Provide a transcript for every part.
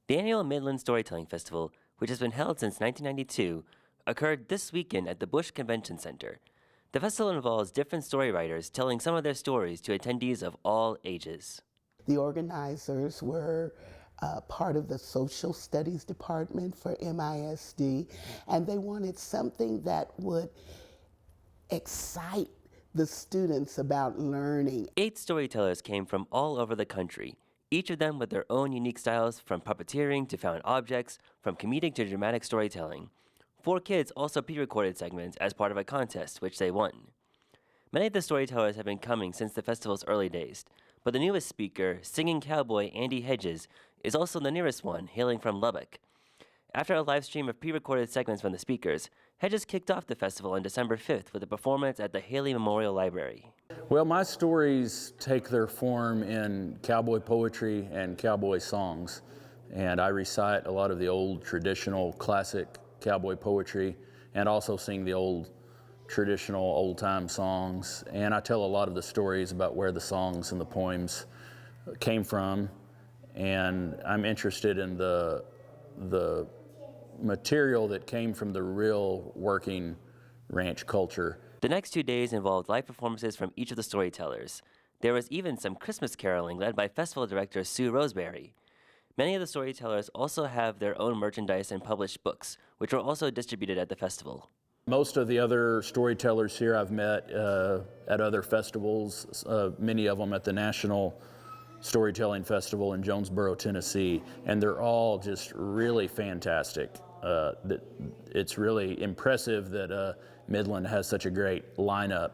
The annual Midland Storytelling Festival, which has been held since 1992, occurred this weekend at the Bush Convention Center. The festival involves different story writers telling some of their stories to attendees of all ages. The organizers were part of the social studies department for MISD, and they wanted something that would excite the students about learning. 8 storytellers came from all over the country, each of them with their own unique styles, from puppeteering to found objects, from comedic to dramatic storytelling. 4 kids also pre-recorded segments as part of a contest, which they won. Many of the storytellers have been coming since the festival's early days, but the newest speaker, singing cowboy Andy Hedges, is also the nearest one, hailing from Lubbock. After a live stream of pre-recorded segments from the speakers, Hedges kicked off the festival on December 5th with a performance at the Haley Memorial Library. Well, my stories take their form in cowboy poetry and cowboy songs, and I recite a lot of the old traditional classic cowboy poetry and also sing the old traditional old-time songs, and I tell a lot of the stories about where the songs and the poems came from, and I'm interested in the material that came from the real working ranch culture. The next 2 days involved live performances from each of the storytellers. There was even some Christmas caroling led by festival director Sue Roseberry. Many of the storytellers also have their own merchandise and published books, which were also distributed at the festival. Most of the other storytellers here I've met at other festivals, many of them at the National Storytelling Festival in Jonesboro, Tennessee, and they're all just really fantastic. It's really impressive that Midland has such a great lineup.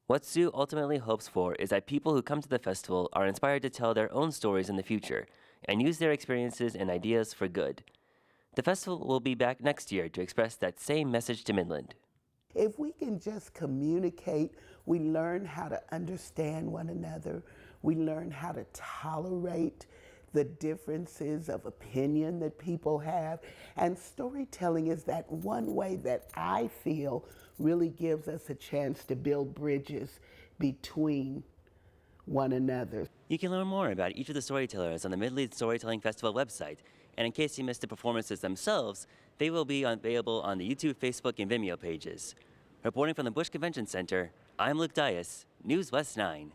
What Sue ultimately hopes for is that people who come to the festival are inspired to tell their own stories in the future and use their experiences and ideas for good. The festival will be back next year to express that same message to Midland. If we can just communicate, we learn how to understand one another, we learn how to tolerate the differences of opinion that people have, and storytelling is that one way that I feel really gives us a chance to build bridges between one another. You can learn more about each of the storytellers on the Midland Storytelling Festival website, and in case you missed the performances themselves, they will be available on the YouTube, Facebook, and Vimeo pages. Reporting from the Bush Convention Center, I'm Luke Dias, News West 9.